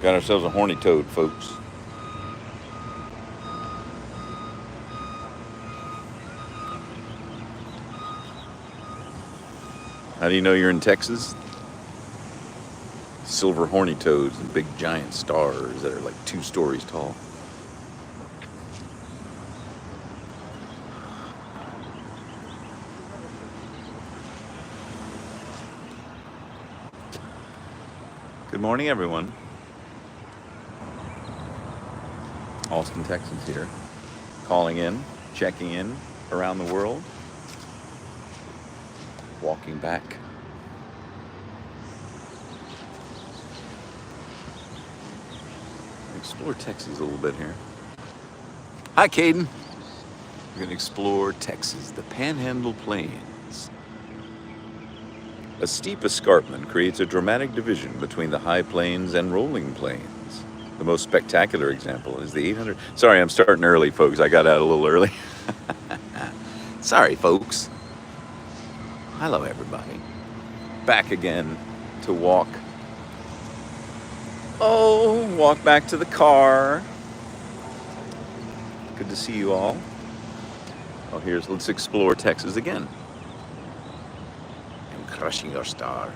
Got ourselves a horny toad, folks. How do you know you're in Texas? Silver horny toads and big giant stars that are like 2 stories tall. Good morning, everyone. Austin, Texas here. Calling in, checking in around the world. Walking back. Explore Texas a little bit here. Hi, Caden. We're going to explore Texas, the Panhandle Plains. A steep escarpment creates a dramatic division between the high plains and rolling plains. The most spectacular example is the 800... Sorry, I'm starting early, folks. I got out a little early. Sorry, folks. Hello, everybody. Back again to walk. Oh, walk back to the car. Good to see you all. Oh, let's explore Texas again. I'm crushing your star.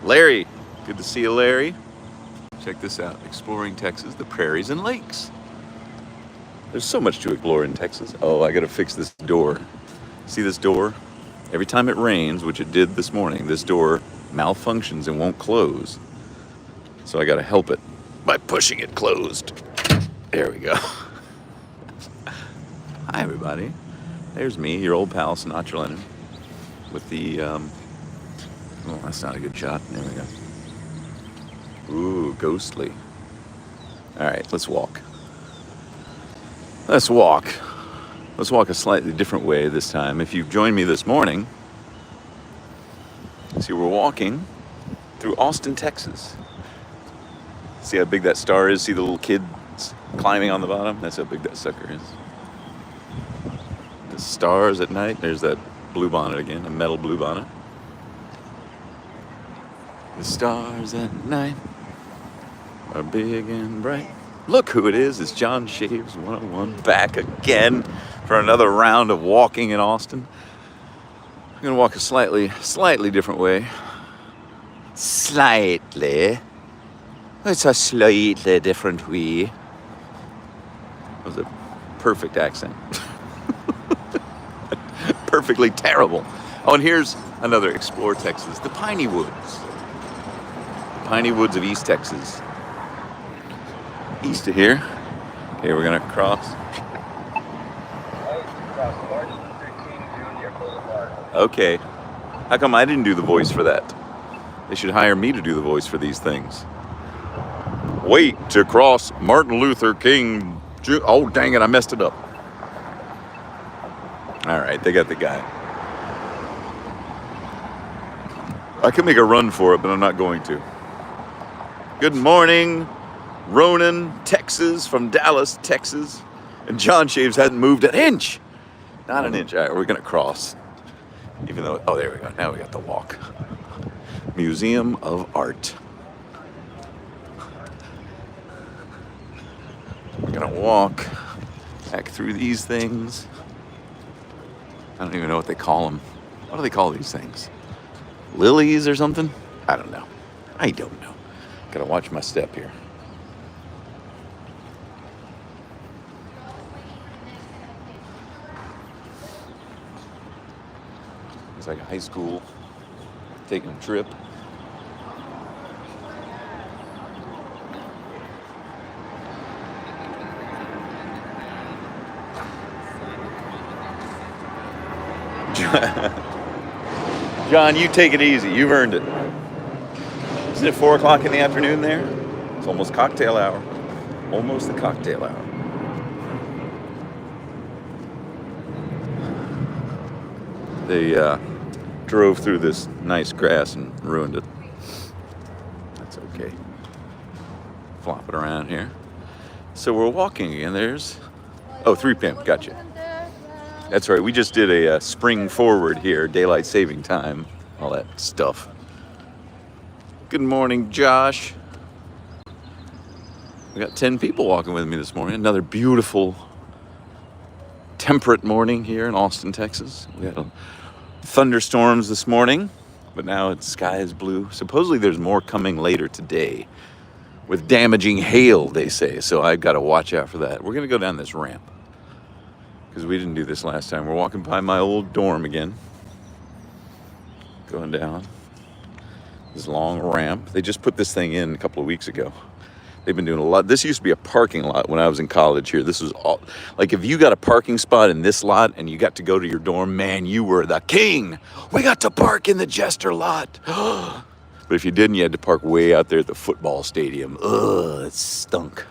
Larry, good to see you, Larry. Check this out, exploring Texas, the prairies and lakes. There's so much to explore in Texas. Oh, I gotta fix this door. See this door? Every time it rains, which it did this morning, this door malfunctions and won't close. So I gotta help it by pushing it closed. There we go. Hi, everybody. There's me, your old pal, Sinatra Lennon, with the, oh, that's not a good shot. There we go. Ooh, ghostly. All right, let's walk. Let's walk. Let's walk a slightly different way this time. If you've joined me this morning, see, we're walking through Austin, Texas. See how big that star is? See the little kids climbing on the bottom? That's how big that sucker is. The stars at night. There's that blue bonnet again, a metal blue bonnet. The stars at night are big and bright. Look who it is. It's John Shaves 101 back again for another round of walking in Austin. I'm going to walk a slightly different way. Slightly. It's a slightly different way. That was a perfect accent. Perfectly terrible. Oh, and here's another Explore Texas. The Piney Woods. The Piney Woods of East Texas. East of here. Okay, we're going to cross. Okay. How come I didn't do the voice for that? They should hire me to do the voice for these things. Wait to cross Martin Luther King. Oh, dang it, I messed it up. All right, they got the guy. I could make a run for it, but I'm not going to. Good morning, Ronan, Texas, from Dallas, Texas. And John Shaves hadn't moved an inch. Not an inch. All right, we're going to cross. Even though, oh, there we go. Now we got the walk. Museum of Art. We're going to walk back through these things. I don't even know what they call them. What do they call these things? Lilies or something? I don't know. I don't know. Got to watch my step here. It's like a high school taking a trip. John, you take it easy. You've earned it. Isn't it 4 o'clock in the afternoon there? It's almost cocktail hour. Almost the cocktail hour. They drove through this nice grass and ruined it. That's okay. Flop it around here. So we're walking again. There's... Oh, 3 p.m. Gotcha. That's right. We just did a spring forward here, daylight saving time, all that stuff. Good morning, Josh. We got 10 people walking with me this morning. Another beautiful, temperate morning here in Austin, Texas. We had thunderstorms this morning, but now the sky is blue. Supposedly there's more coming later today with damaging hail, they say. So I've got to watch out for that. We're going to go down this ramp because we didn't do this last time. We're walking by my old dorm again. Going down this long ramp. They just put this thing in a couple of weeks ago. They've been doing a lot. This used to be a parking lot when I was in college here. This was all, like if you got a parking spot in this lot and you got to go to your dorm, man, you were the king. We got to park in the Jester lot. But if you didn't, you had to park way out there at the football stadium. Ugh, it stunk.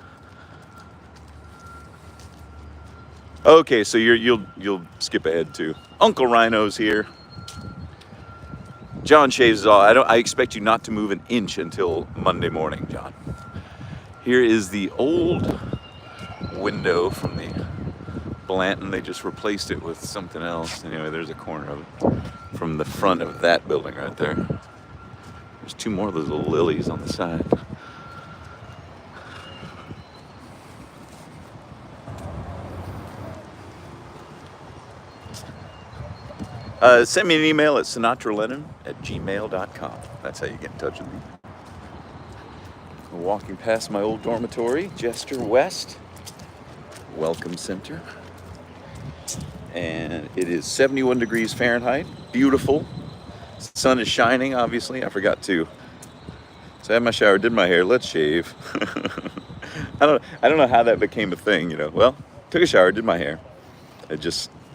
Okay, so you'll skip ahead too. Uncle Rhino's here. John shaves all. I expect you not to move an inch until Monday morning, John. Here is the old window from the Blanton. They just replaced it with something else. Anyway, there's a corner of it from the front of that building right there. There's two more of those little lilies on the side. Send me an email at sinatralenin@gmail.com. That's how you get in touch with me. We're walking past my old dormitory, Jester West Welcome Center. And it is 71 degrees Fahrenheit. Beautiful. Sun is shining, obviously. I forgot to. So I had my shower, did my hair. Let's shave. I don't know how that became a thing, you know. Well, took a shower, did my hair.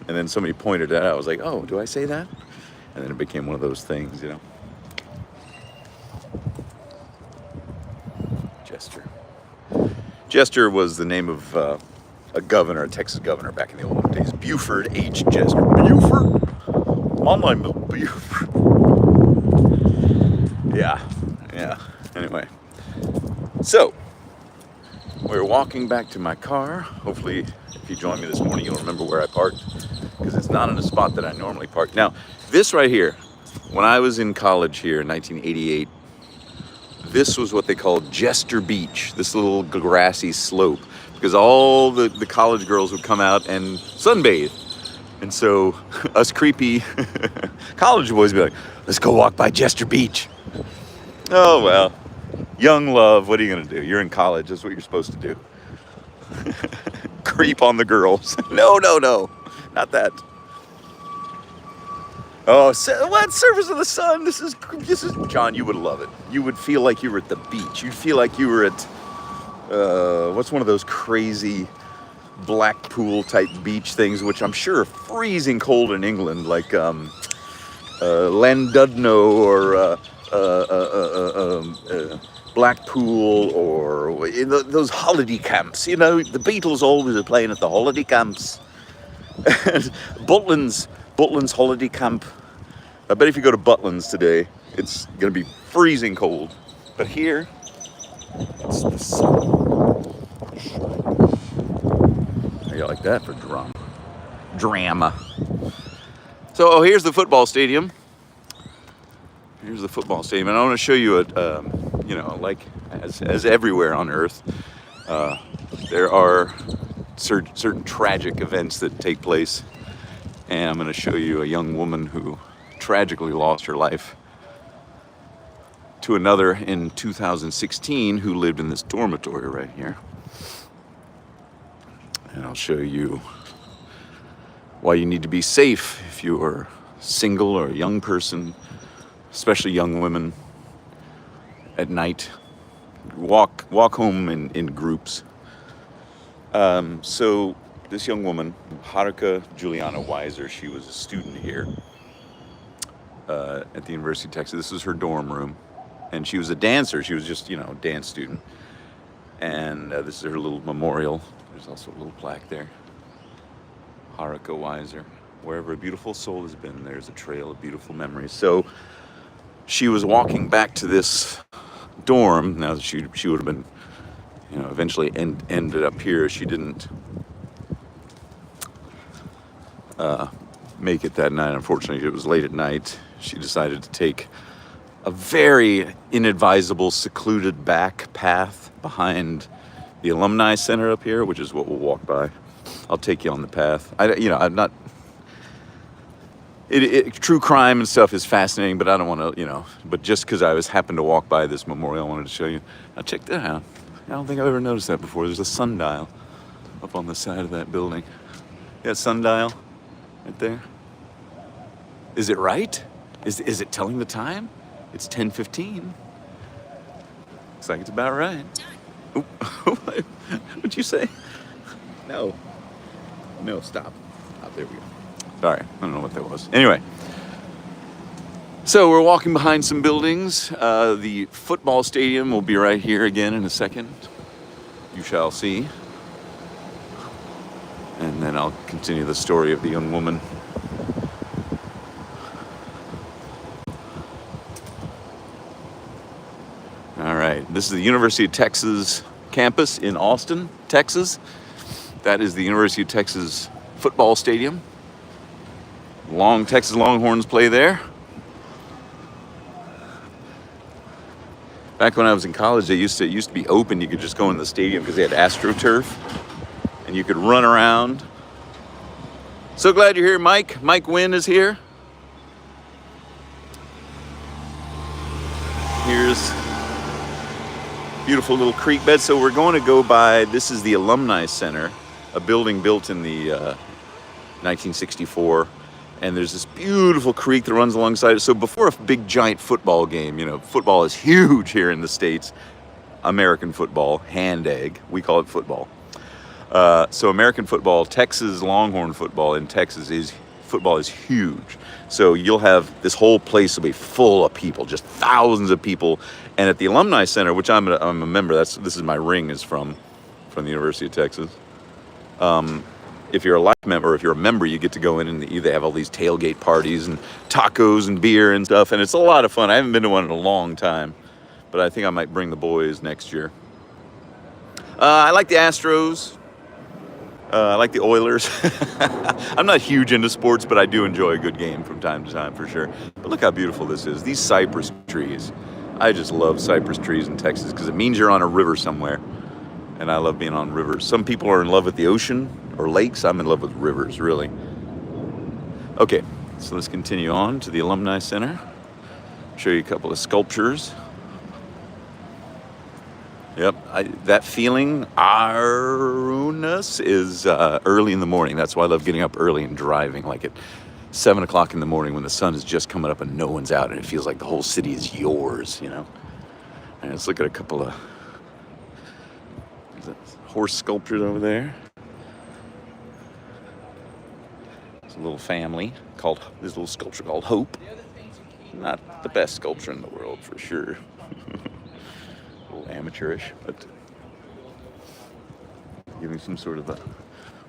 And then somebody pointed it out. I was like, oh, do I say that? And then it became one of those things, you know. Jester was the name of a governor, a Texas governor back in the old days. Buford H. Jester. Buford? My name is Buford. Yeah. Anyway. So, we're walking back to my car. Hopefully, if you join me this morning, you'll remember where I parked. Because it's not in a spot that I normally park. Now, this right here, when I was in college here in 1988, this was what they called Jester Beach, this little grassy slope, because all the college girls would come out and sunbathe. And so us creepy college boys would be like, let's go walk by Jester Beach. Oh, well, young love, what are you going to do? You're in college, that's what you're supposed to do. Creep on the girls. No, not that. Oh, what? Surface of the sun. This is John, you would love it. You would feel like you were at the beach. You'd feel like you were at, what's one of those crazy Blackpool type beach things, which I'm sure are freezing cold in England, like Llandudno or Blackpool or those holiday camps. You know, the Beatles always are playing at the holiday camps. And Butlins holiday camp. I bet if you go to Butlins today, it's going to be freezing cold. But here, it's the sun. How you like that for drama? So here's the football stadium. And I want to show you like as everywhere on Earth, there are certain tragic events that take place. And I'm going to show you a young woman who tragically lost her life to another in 2016 who lived in this dormitory right here. And I'll show you why you need to be safe if you are single or a young person, especially young women, at night. Walk home in groups. So this young woman, Haruka Juliana Weiser, she was a student here at the University of Texas. This was her dorm room. And she was a dancer. She was just, a dance student. And this is her little memorial. There's also a little plaque there. Haruka Weiser. Wherever a beautiful soul has been, there's a trail of beautiful memories. So she was walking back to this dorm. Now, she would have been, eventually ended up here. She didn't make it that night. Unfortunately, it was late at night. She decided to take a very inadvisable, secluded back path behind the Alumni Center up here, which is what we'll walk by. I'll take you on the path. I'm not... true crime and stuff is fascinating, but I don't want to, but just because I happened to walk by this memorial, I wanted to show you. Now check that out. I don't think I've ever noticed that before. There's a sundial up on the side of that building. Yeah, sundial right there. Is it right? Is it telling the time? It's 10:15. Looks like it's about right. What'd you say? No, stop. There we go. Sorry, I don't know what that was. Anyway, so we're walking behind some buildings. The football stadium will be right here again in a second. You shall see. And then I'll continue the story of the young woman. All right, this is the University of Texas campus in Austin, Texas. That is the University of Texas football stadium. Texas Longhorns play there. Back when I was in college, it used to be open. You could just go in the stadium because they had AstroTurf, and you could run around. So glad you're here, Mike. Mike Wynn is here. Here's beautiful little creek bed. So we're going to go by, this is the Alumni Center, a building built in the 1964. And there's this beautiful creek that runs alongside it. So before a big giant football game, football is huge here in the States. American football, hand egg, we call it football. So American football, Texas Longhorn football in Texas football is huge. So you'll have, this whole place will be full of people, just thousands of people. And at the Alumni Center, which I'm a member, this is my ring is from the University of Texas. If you're a life member, or if you're a member, you get to go in and they have all these tailgate parties and tacos and beer and stuff, and it's a lot of fun. I haven't been to one in a long time, but I think I might bring the boys next year. I like the Astros. I like the Oilers. I'm not huge into sports, but I do enjoy a good game from time to time, for sure. But look how beautiful this is. These cypress trees. I just love cypress trees in Texas because it means you're on a river somewhere, and I love being on rivers. Some people are in love with the ocean or lakes. I'm in love with rivers, really. Okay, so let's continue on to the Alumni Center. Show you a couple of sculptures. Yep, that feeling, Arunus, is early in the morning. That's why I love getting up early and driving, like at 7 o'clock in the morning when the sun is just coming up and no one's out, and it feels like the whole city is yours, And let's look at a couple of horse sculptures over there. There's a little family this little sculpture called Hope. Not the best sculpture in the world, for sure. A little amateurish, but giving some sort of a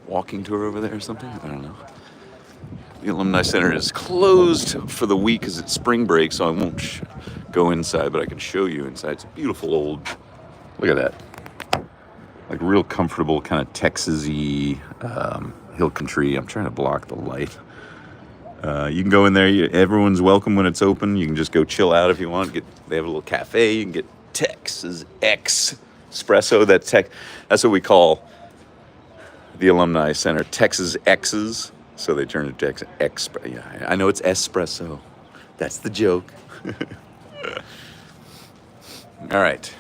walking tour over there or something. I don't know. The Alumni Center is closed for the week because it's spring break, so I won't go inside, but I can show you inside. It's a beautiful old, look at that. Like real comfortable, kind of Texas-y hill country. I'm trying to block the light. You can go in there. Everyone's welcome when it's open. You can just go chill out if you want. They have a little cafe. You can get Texas espresso. That's what we call the Alumni Center, Texas X's. So they turn it to Texas Express. Yeah, I know it's espresso. That's the joke. All right.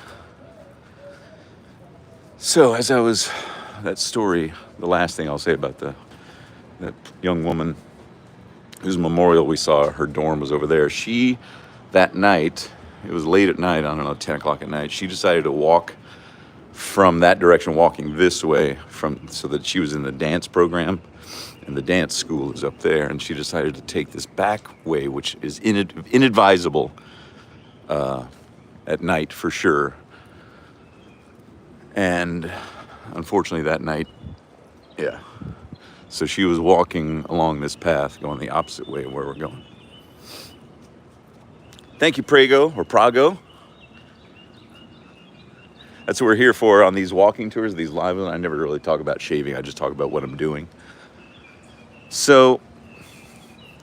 So that story, the last thing I'll say about that young woman whose memorial we saw, her dorm was over there. That night, it was late at night, I don't know, 10 o'clock at night, she decided to walk from that direction, walking this way, so that she was in the dance program, and the dance school is up there, and she decided to take this back way, which is inadvisable at night for sure. And unfortunately that night, yeah. So she was walking along this path, going the opposite way of where we're going. Thank you, Prago. That's what we're here for on these walking tours, these live ones. I never really talk about shaving. I just talk about what I'm doing. So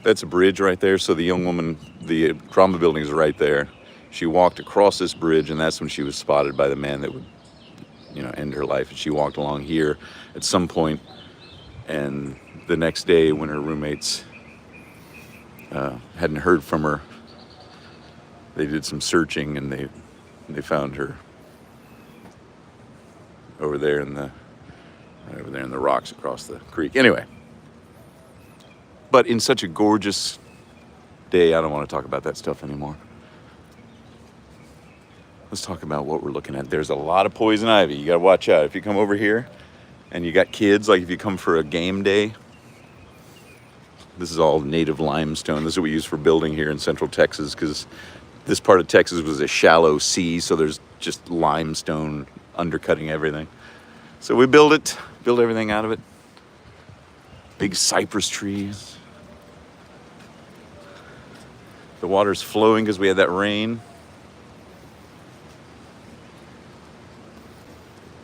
that's a bridge right there. So the young woman, the drama building is right there. She walked across this bridge, and that's when she was spotted by the man that would, end her life. And she walked along here at some point, and the next day when her roommates hadn't heard from her, they did some searching, and they found her over there in the rocks across the creek. Anyway, but in such a gorgeous day, I don't want to talk about that stuff anymore. Let's talk about what we're looking at. There's a lot of poison ivy. You got to watch out. If you come over here and you got kids, like if you come for a game day, this is all native limestone. This is what we use for building here in Central Texas, because this part of Texas was a shallow sea, so there's just limestone undercutting everything. So we build everything out of it. Big cypress trees. The water's flowing because we had that rain.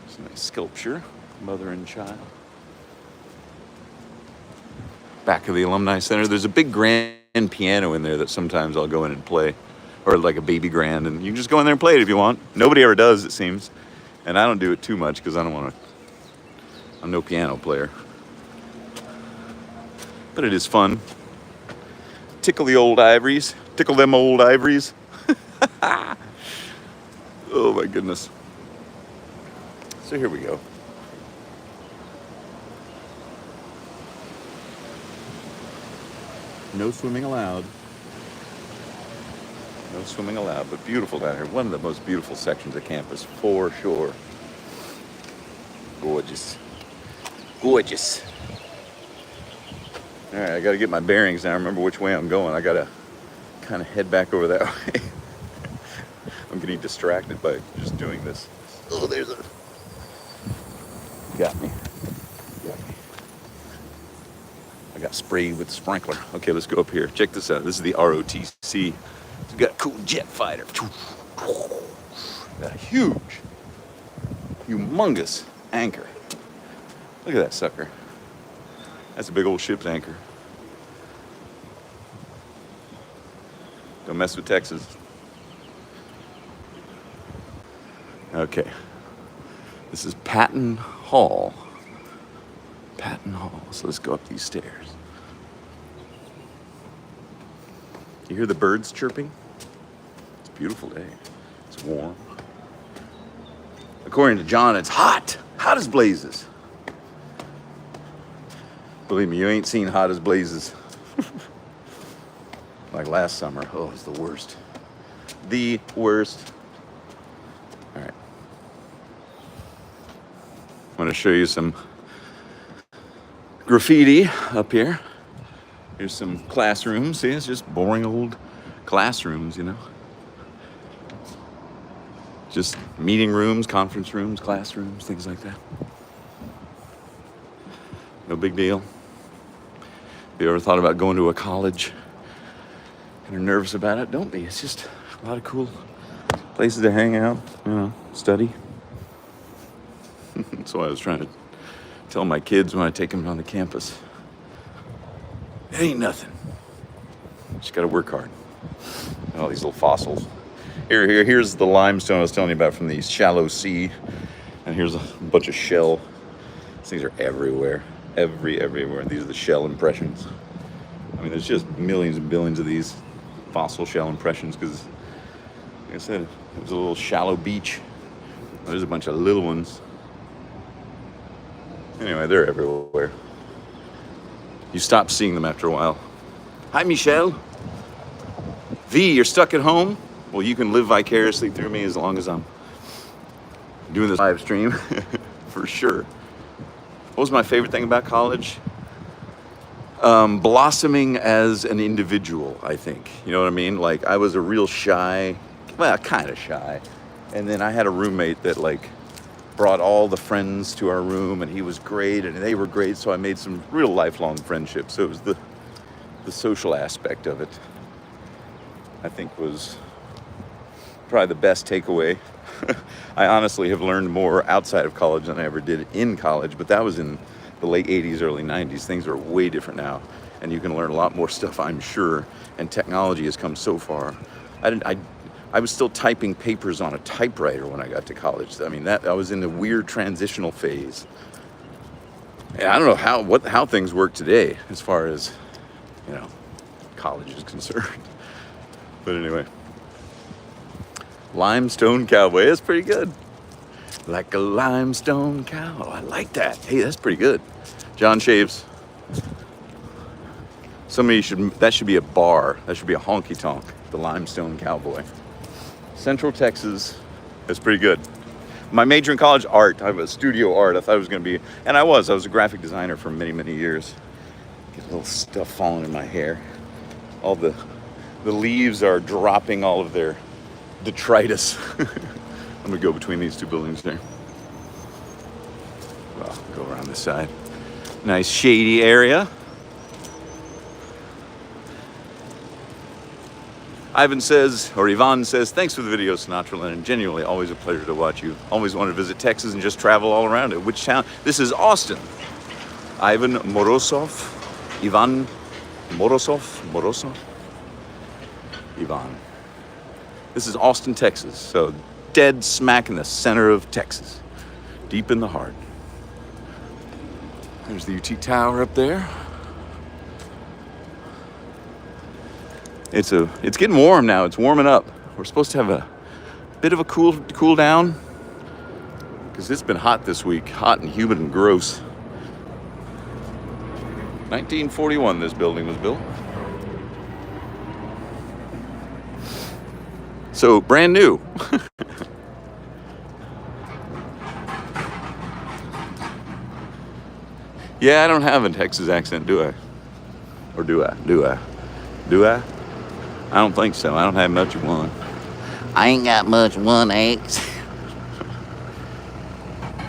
It's a nice sculpture, mother and child. Back of the Alumni Center, there's a big grand piano in there that sometimes I'll go in and play, or like a baby grand, and you can just go in there and play it if you want. Nobody ever does, it seems, and I don't do it too much because I don't want to. I'm no piano player, but it is fun. Tickle the old ivories. Tickle them old ivories. Oh my goodness. So here we go. No swimming allowed. No swimming allowed, but beautiful down here. One of the most beautiful sections of campus, for sure. Gorgeous. Gorgeous. All right, I got to get my bearings now. Remember which way I'm going. I got to kind of head back over that way. I'm getting distracted by just doing this. Oh, there's a... Got me. I got sprayed with a sprinkler. Okay, let's go up here. Check this out. This is the ROTC. It's got a cool jet fighter. Got a huge, humongous anchor. Look at that sucker. That's a big old ship's anchor. Don't mess with Texas. Okay. This is Patton Hall. Patton Hall. So let's go up these stairs. You hear the birds chirping? It's a beautiful day. It's warm. According to John, it's hot. Hot as blazes. Believe me, you ain't seen hot as blazes. Like last summer. Oh, it's the worst. The worst. All right. I'm going to show you some graffiti up here. Here's some classrooms. See, it's just boring old classrooms, you know. Just meeting rooms, conference rooms, classrooms, things like that. No big deal. If you ever thought about going to a college and are nervous about it, don't be. It's just a lot of cool places to hang out, you know, study. That's what I was trying to tell my kids when I take them on the campus. It ain't nothing. Just gotta work hard. And all these little fossils. Here's the limestone I was telling you about from the shallow sea. And here's a bunch of shell. These things are everywhere. Everywhere. These are the shell impressions. I mean, there's just millions and billions of these fossil shell impressions because, like I said, it was a little shallow beach. There's a bunch of little ones. Anyway, they're everywhere. You stop seeing them after a while. Hi, Michelle. V, you're stuck at home? Well, you can live vicariously through me as long as I'm doing this live stream, for sure. What was my favorite thing about college? Blossoming as an individual, I think. You know what I mean? Like, I was a real shy, well, kind of shy. And then I had a roommate that, like, brought all the friends to our room, and he was great, and they were great, so I made some real lifelong friendships. So it was the social aspect of it, I think, was probably the best takeaway. I honestly have learned more outside of college than I ever did in college, but that was in the late 80s, early 90s. Things are way different now, and you can learn a lot more stuff, I'm sure, and technology has come so far. I was still typing papers on a typewriter when I got to college. I mean, I was in a weird transitional phase. And I don't know how things work today as far as, you know, college is concerned. But anyway, limestone cowboy, that's pretty good. Like a limestone cow. I like that. Hey, that's pretty good. John Shaves. That should be a bar. That should be a honky tonk. The Limestone Cowboy. Central Texas. That's pretty good. My major in college, art. I have a studio art. I thought it was going to be, and I was a graphic designer for many, many years. Get a little stuff falling in my hair. All the leaves are dropping all of their detritus. I'm gonna go between these two buildings there. Well, go around this side. Nice shady area. Ivan says, or Ivan says, thanks for the video, Sinatra Lennon. Genuinely, always a pleasure to watch you. Always wanted to visit Texas and just travel all around it. Which town? This is Austin. Ivan Morozov. Ivan Morozov? Ivan. This is Austin, Texas. So dead smack in the center of Texas. Deep in the heart. There's the UT Tower up there. It's getting warm now. It's warming up. We're supposed to have a bit of a cool down because it's been hot this week. Hot and humid and gross. 1941 this building was built. So brand new. Yeah, I don't have a Texas accent, do I? Or do I? Do I? I don't think so. I don't have much of one. I ain't got much one X.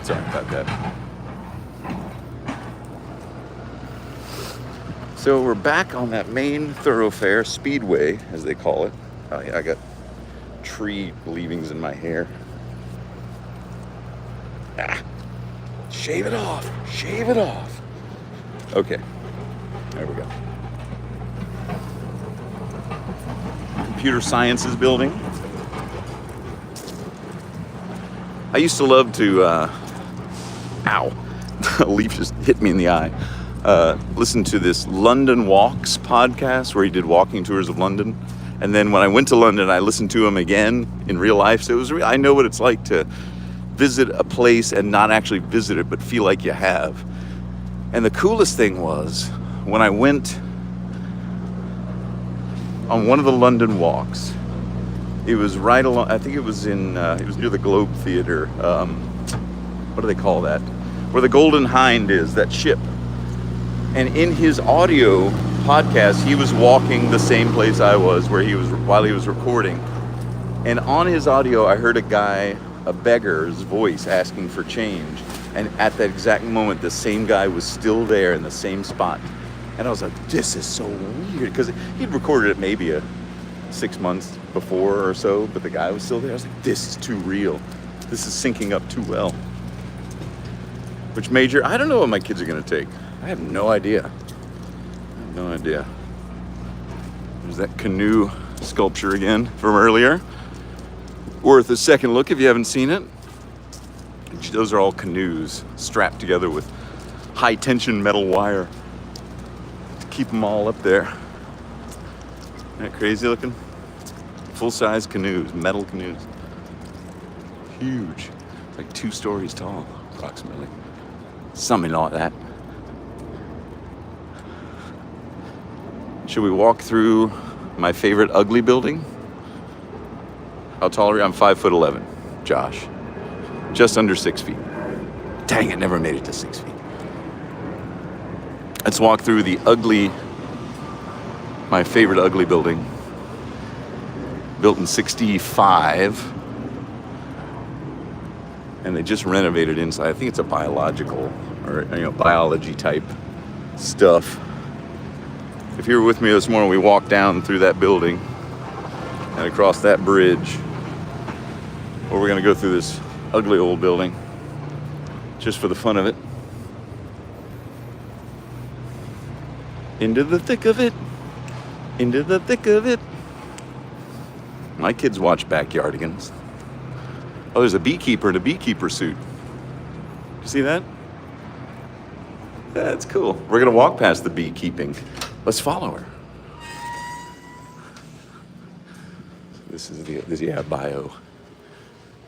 Sorry about that. So we're back on that main thoroughfare, speedway, as they call it. Oh yeah, I got tree leavings in my hair. Shave it off. Shave it off. Okay. There we go. Computer Sciences building. I used to love to, ow, a leaf just hit me in the eye. Listen to this London Walks podcast where he did walking tours of London. And then when I went to London, I listened to him again in real life. So it was I know what it's like to visit a place and not actually visit it, but feel like you have. And the coolest thing was when I went on one of the London walks. It was right along, I think it was in, it was near the Globe Theater. What do they call that? Where the Golden Hind is, that ship. And in his audio podcast, he was walking the same place I was while he was recording. And on his audio, I heard a beggar's voice asking for change. And at that exact moment, the same guy was still there in the same spot. And I was like, this is so weird. Because he'd recorded it maybe 6 months before or so, but the guy was still there. I was like, this is too real. This is syncing up too well. Which major? I don't know what my kids are going to take. I have no idea. There's that canoe sculpture again from earlier. Worth a second look if you haven't seen it. Those are all canoes strapped together with high tension metal wire to keep them all up there. Isn't that crazy looking? Full-size canoes, metal canoes. Huge. It's like 2 stories tall, approximately. Something like that. Should we walk through my favorite ugly building? How tall are you? I'm 5'11", Josh. Just under 6 feet. Dang it, never made it to 6 feet. Let's walk through my favorite ugly building. Built in 65. And they just renovated inside. I think it's a biological or biology type stuff. If you were with me this morning, we walked down through that building and across that bridge. Or we're gonna go through this ugly old building just for the fun of it. Into the thick of it. Into the thick of it. My kids watch Backyardigans. Oh, there's a beekeeper in a beekeeper suit. You see that? That's cool. We're gonna walk past the beekeeping. Let's follow her. This is yeah, bio.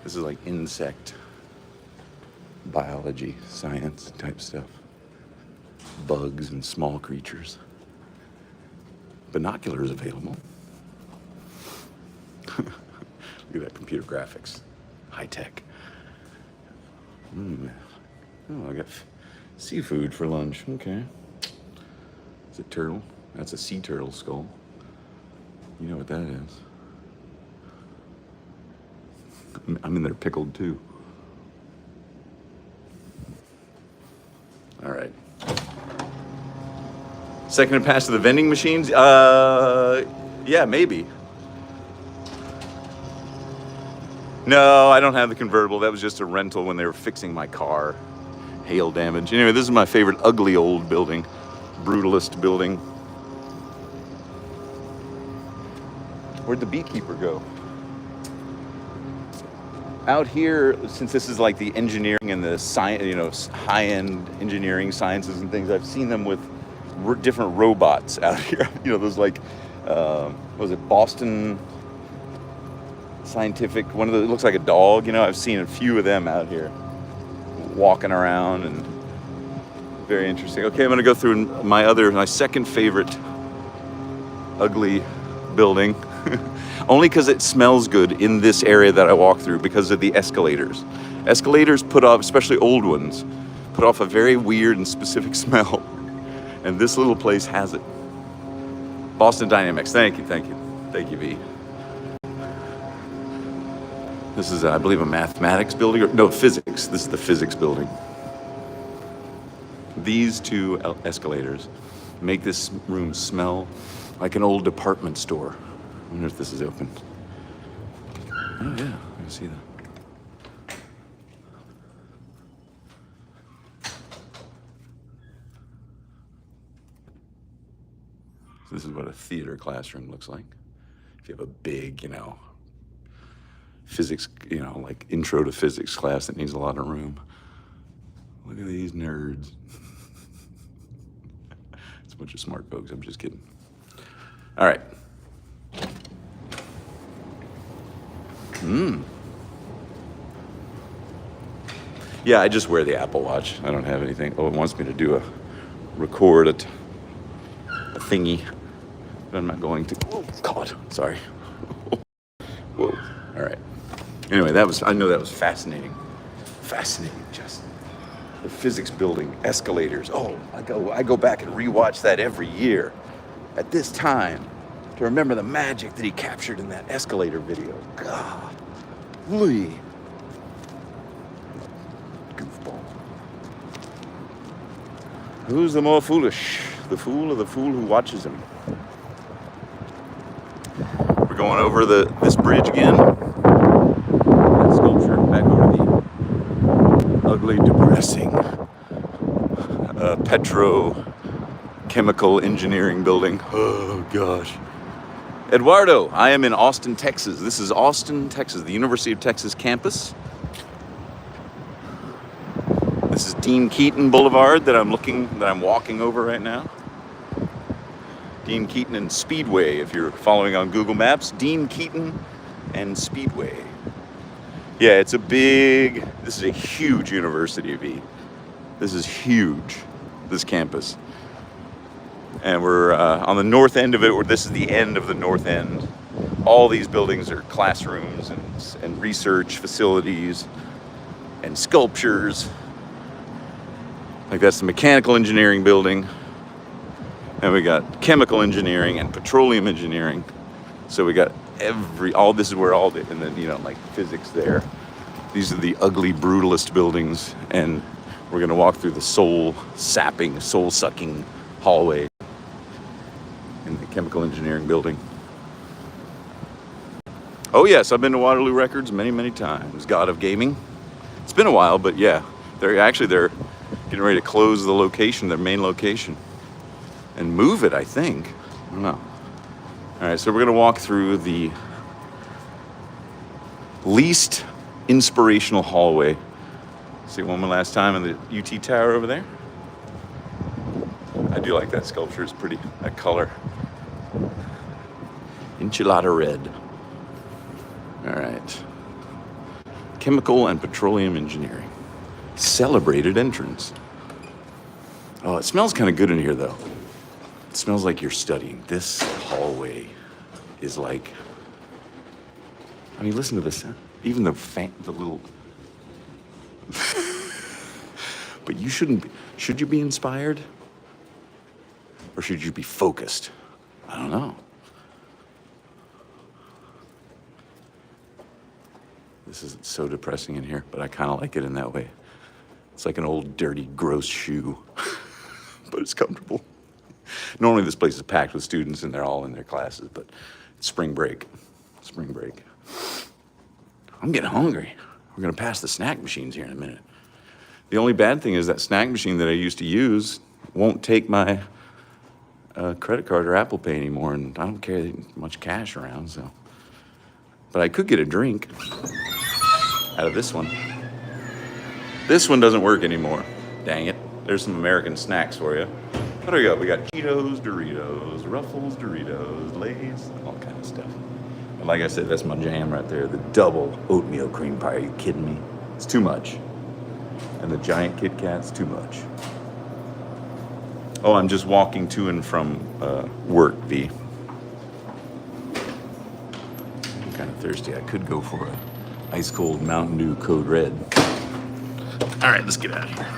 This is like insect biology, science type stuff. Bugs and small creatures. Binoculars available. Look at that computer graphics. High tech. Oh, I got seafood for lunch. Okay. Is it turtle? That's a sea turtle skull. You know what that is. I'm in there pickled too. All right. Second to pass to the vending machines? Yeah, maybe. No, I don't have the convertible. That was just a rental when they were fixing my car. Hail damage. Anyway, this is my favorite ugly old building. Brutalist building. Where'd the beekeeper go? Out here, since this is like the engineering and the science, high-end engineering sciences and things, I've seen them with different robots out here. Those like, what was it, Boston Scientific? One of those, it looks like a dog. I've seen a few of them out here walking around, and very interesting. Okay, I'm gonna go through my second favorite ugly building. Only because it smells good in this area that I walk through because of the escalators. Escalators put off, especially old ones, put off a very weird and specific smell. And this little place has it. Boston Dynamics. Thank you, V. This is, I believe, a mathematics building. No, physics. This is the physics building. These two escalators make this room smell like an old department store. I wonder if this is open. Oh yeah, I can see that. So this is what a theater classroom looks like. If you have a big, physics, like intro to physics class that needs a lot of room. Look at these nerds. It's a bunch of smart folks, I'm just kidding. All right. Yeah, I just wear the Apple Watch. I don't have anything. Oh, it wants me to record a thingy. But I'm not going to. Oh, God, sorry. Whoa, all right. Anyway, I know that was fascinating. Fascinating, just the physics building, escalators. Oh, I go back and rewatch that every year at this time to remember the magic that he captured in that escalator video. God, Lee. Goofball. Who's the more foolish? The fool or the fool who watches him? We're going over this bridge again. That sculpture back over the ugly, depressing petrochemical engineering building. Oh, gosh. Eduardo, I am in Austin, Texas. This is Austin, Texas, the University of Texas campus. This is Dean Keaton Boulevard that I'm walking over right now. Dean Keaton and Speedway, if you're following on Google Maps. Dean Keaton and Speedway. Yeah, this is a huge university, V. This is huge, this campus. And we're on the north end of it, or this is the end of the north end. All these buildings are classrooms and research facilities and sculptures. Like that's the mechanical engineering building. And we got chemical engineering and petroleum engineering. So we got this is where and then, like physics there. These are the ugly brutalist buildings. And we're gonna walk through the soul-sucking hallway in the chemical engineering building. Oh yes, I've been to Waterloo Records many, many times. God of Gaming. It's been a while, but yeah, they're getting ready to close the location, their main location, and move it, I think. I don't know. All right, so we're gonna walk through the Least inspirational hallway. See one more last time in the UT Tower over there. I do like that sculpture. It's pretty, that color. Enchilada red. All right. Chemical and petroleum engineering. Celebrated entrance. Oh, it smells kind of good in here though. It smells like you're studying. This hallway is like, I mean, listen to this. Even the little, but you shouldn't be, should you be inspired? Or should you be focused? I don't know. This is so depressing in here, but I kind of like it in that way. It's like an old, dirty, gross shoe, but it's comfortable. Normally this place is packed with students and they're all in their classes, but it's spring break. Spring break. I'm getting hungry. We're gonna pass the snack machines here in a minute. The only bad thing is that snack machine that I used to use won't take my credit card or Apple Pay anymore, and I don't carry much cash around, so. But I could get a drink out of this one. This one doesn't work anymore. Dang it. There's some American snacks for you. What do we got? We got Cheetos, Doritos, Ruffles, Doritos, Lay's, all kind of stuff. And like I said, that's my jam right there. The double oatmeal cream pie. Are you kidding me? It's too much. And the giant Kit Kat's too much. Oh, I'm just walking to and from work, V. I'm kind of thirsty. I could go for a ice cold Mountain Dew Code Red. All right, let's get out of here.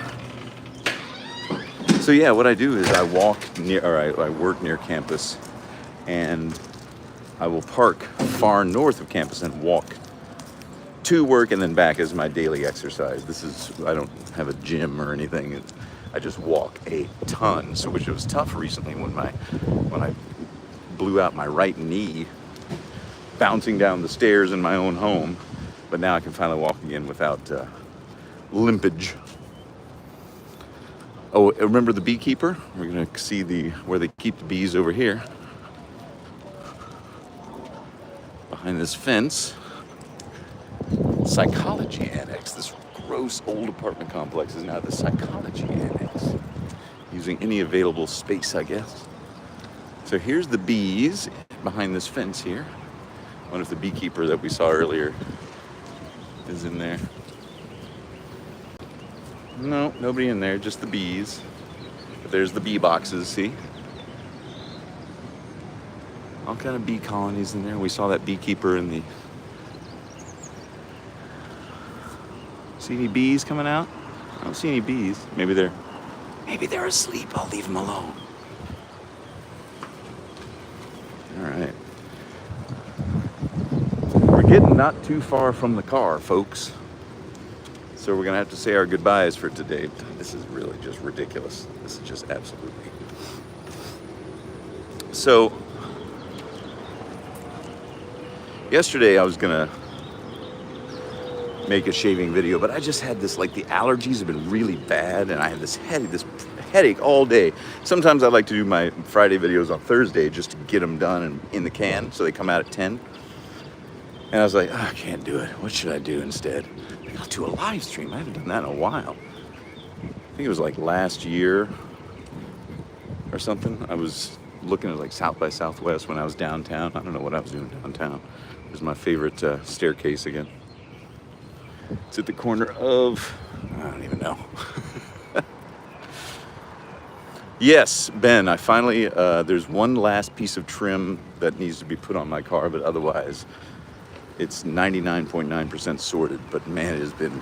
So yeah, what I do is I walk near, or I work near campus, and I will park far north of campus and walk to work and then back as my daily exercise. This is, I don't have a gym or anything. I just walk a ton, so which was tough recently when I blew out my right knee bouncing down the stairs in my own home. But now I can finally walk again without limpage. Oh, remember the beekeeper? We're gonna see where they keep the bees over here. Behind this fence. Psychology Annex. This gross old apartment complex is now the Psychology Annex. Using any available space, I guess. So here's the bees behind this fence here. I wonder if the beekeeper that we saw earlier is in there. No, nobody in there, just the bees. But there's the bee boxes, see? All kind of bee colonies in there. We saw that beekeeper in the... See any bees coming out? I don't see any bees. Maybe they're asleep. I'll leave them alone. All right. We're getting not too far from the car, folks. So we're gonna have to say our goodbyes for today. This is really just ridiculous. This is just absolutely. So, yesterday I was gonna make a shaving video, but I just had this, like, the allergies have been really bad, and I had this headache all day. Sometimes I like to do my Friday videos on Thursday just to get them done and in the can, so they come out at 10. And I was like, oh, I can't do it. What should I do instead? I'll do a live stream. I haven't done that in a while. I think it was like last year or something. I was looking at like South by Southwest when I was downtown. I don't know what I was doing downtown. It was my favorite staircase again. It's at the corner of, I don't even know. Yes, Ben, I finally, there's one last piece of trim that needs to be put on my car, but otherwise it's 99.9% sorted. But man, it has been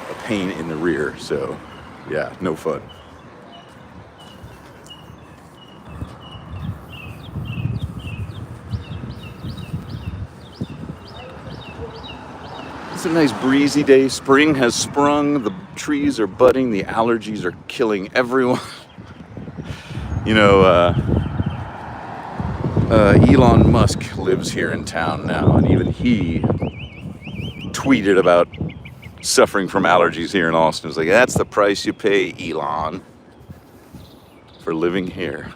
a pain in the rear, so yeah, no fun. It's a nice breezy day. Spring has sprung, the trees are budding, the allergies are killing everyone. You know, Elon Musk lives here in town now, and even he tweeted about suffering from allergies here in Austin. It's like, that's the price you pay, Elon, for living here.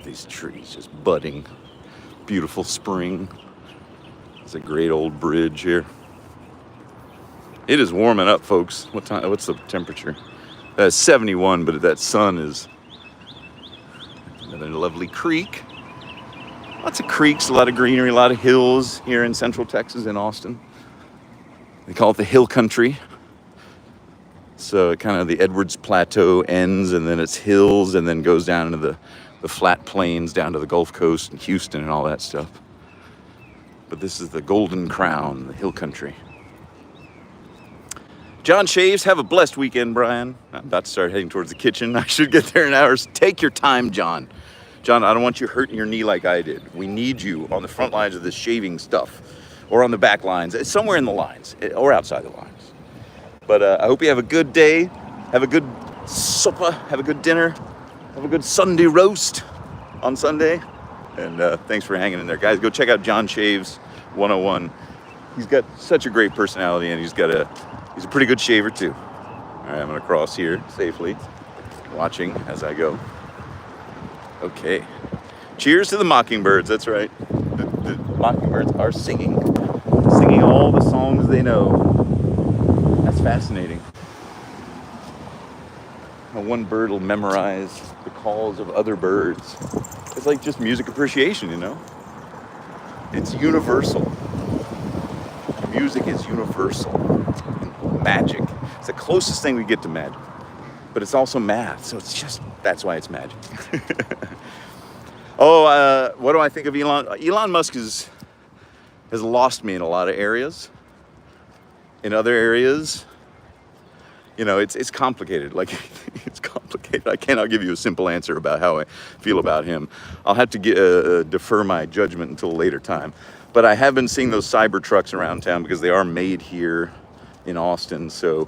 these trees just budding. Beautiful spring. It's a great old bridge here. It is warming up, folks. What's the temperature? 71, but that sun is another lovely creek. Lots of creeks, a lot of greenery, a lot of hills here in Central Texas in Austin. They call it the hill country. So it kind of the Edwards Plateau ends, and then it's hills, and then goes down into the flat plains down to the Gulf Coast and Houston and all that stuff. But this is the Golden Crown, the hill country. John shaves. Have a blessed weekend, Brian. I'm about to start heading towards the kitchen. I should get there in hours. Take your time, John. John, I don't want you hurting your knee like I did. We need you on the front lines of this shaving stuff, or on the back lines, somewhere in the lines, or outside the lines. But I hope you have a good day. Have a good supper. Have a good dinner. Have a good Sunday roast on Sunday. And thanks for hanging in there. Guys, go check out John Shaves 101. He's got such a great personality, and he's a pretty good shaver too. All right, I'm gonna cross here safely, watching as I go. Okay. Cheers to the mockingbirds, that's right. The mockingbirds are singing all the songs they know. That's fascinating. How one bird will memorize the calls of other birds. It's like just music appreciation, you know? It's universal. Music is universal. Magic. It's the closest thing we get to magic. But it's also math, so that's why it's magic. What do I think of Elon? Elon Musk has lost me in a lot of areas. In other areas, you know, it's complicated. Like, it's complicated. I cannot give you a simple answer about how I feel about him. I'll have to defer my judgment until a later time. But I have been seeing those cyber trucks around town because they are made here in Austin. So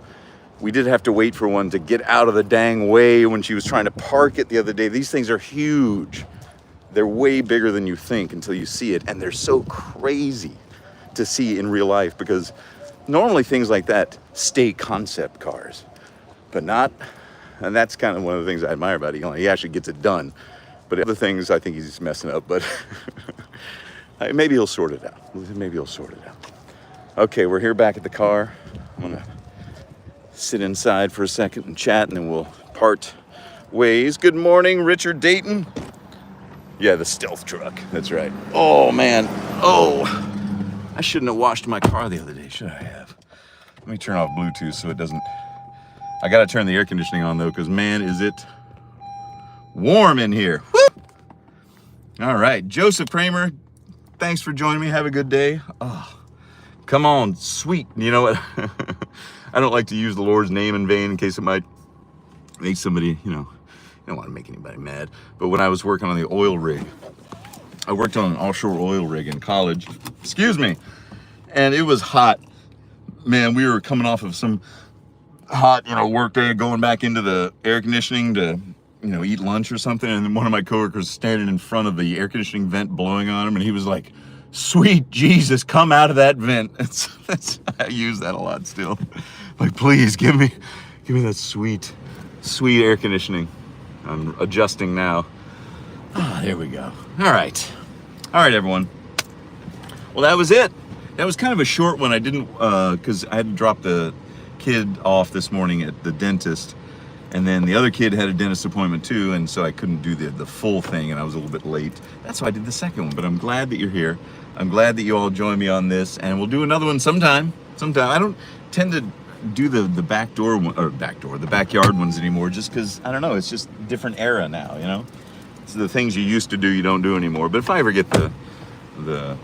we did have to wait for one to get out of the dang way when she was trying to park it the other day. These things are huge. They're way bigger than you think until you see it. And they're so crazy to see in real life because normally things like that stay concept cars, but not. And that's kind of one of the things I admire about Elon. He actually gets it done. But other things, I think he's messing up. But maybe he'll sort it out. Maybe he'll sort it out. Okay, we're here back at the car. I'm gonna sit inside for a second and chat, and then we'll part ways. Good morning, Richard Dayton. Yeah, the stealth truck. That's right. Oh, man. Oh, I shouldn't have washed my car the other day, should I have? Let me turn off Bluetooth so it doesn't... I gotta turn the air conditioning on, though, because, man, is it warm in here. Woo! All right, Joseph Kramer, thanks for joining me. Have a good day. Oh, come on, sweet. You know what? I don't like to use the Lord's name in vain in case it might make somebody, you know, I don't want to make anybody mad. But when I was working on the oil rig, I worked on an offshore oil rig in college. Excuse me. And it was hot. Man, we were coming off of some hot, you know, work day, going back into the air conditioning to, you know, eat lunch or something. And then one of my coworkers standing in front of the air conditioning vent blowing on him. And he was like, sweet Jesus, come out of that vent. I use that a lot still. Like, please give me that sweet air conditioning. I'm adjusting now. There we go. All right, everyone. Well, that was it. That was kind of a short one. I didn't, because I had to drop the kid off this morning at the dentist, and then the other kid had a dentist appointment too, and so I couldn't do the full thing, and I was a little bit late. That's why I did the second one, but I'm glad that you're here. I'm glad that you all join me on this, and we'll do another one sometime. I don't tend to do the backyard ones anymore, just because, I don't know, it's just a different era now, you know? So the things you used to do, you don't do anymore. But if I ever get the you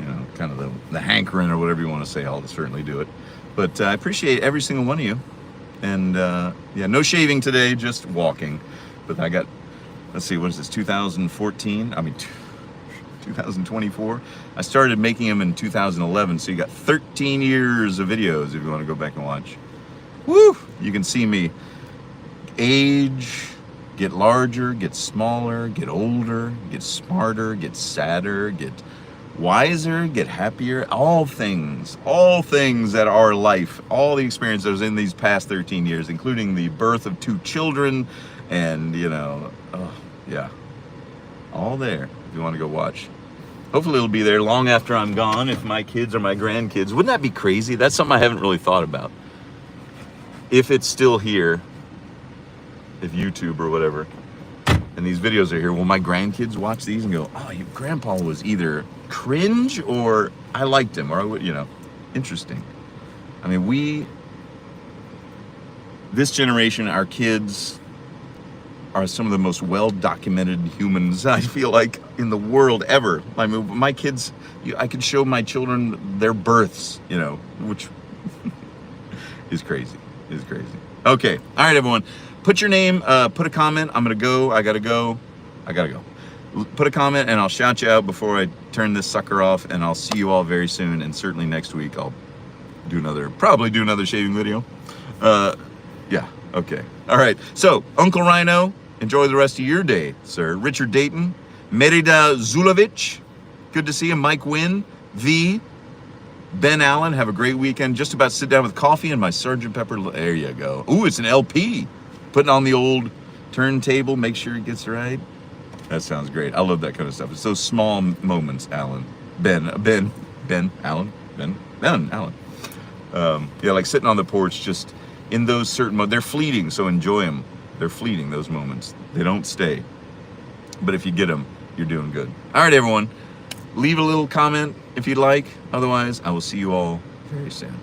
know, kind of the hankering or whatever you want to say, I'll certainly do it. But I appreciate every single one of you. And yeah, no shaving today, just walking. But I got, let's see, what is this, 2024. I started making them in 2011, so you got 13 years of videos if you want to go back and watch. Woo! You can see me age, get larger, get smaller, get older, get smarter, get sadder, get wiser, get happier. All things that are life, all the experiences in these past 13 years, including the birth of 2 children, and, you know, oh, yeah. All there if you want to go watch. Hopefully it'll be there long after I'm gone if my kids or my grandkids. Wouldn't that be crazy? That's something I haven't really thought about. If it's still here, if YouTube or whatever, and these videos are here, will my grandkids watch these and go, oh, your grandpa was either cringe or I liked him, or I would, you know, interesting. I mean, this generation, our kids are some of the most well-documented humans I feel like in the world ever. I mean, my kids, I could show my children their births, you know, which is crazy. Is crazy. Okay, all right, everyone. Put your name, put a comment. I'm gonna go. I gotta go. Put a comment and I'll shout you out before I turn this sucker off. And I'll see you all very soon. And certainly next week I'll probably do another shaving video. Yeah. Okay. All right. So Uncle Rhino, enjoy the rest of your day, sir. Richard Dayton, Merida Zulovic, good to see you. Mike Wynn, Ben Allen, have a great weekend. Just about to sit down with coffee and my Sgt. Pepper. There you go. Ooh, it's an LP. Putting on the old turntable, make sure it gets right. That sounds great. I love that kind of stuff. It's those small moments, Allen. Ben Allen. Yeah, like sitting on the porch, just in those certain moments. They're fleeting, so enjoy them. They're fleeting, those moments. They don't stay. But if you get them, you're doing good. All right, everyone. Leave a little comment if you'd like. Otherwise, I will see you all very soon.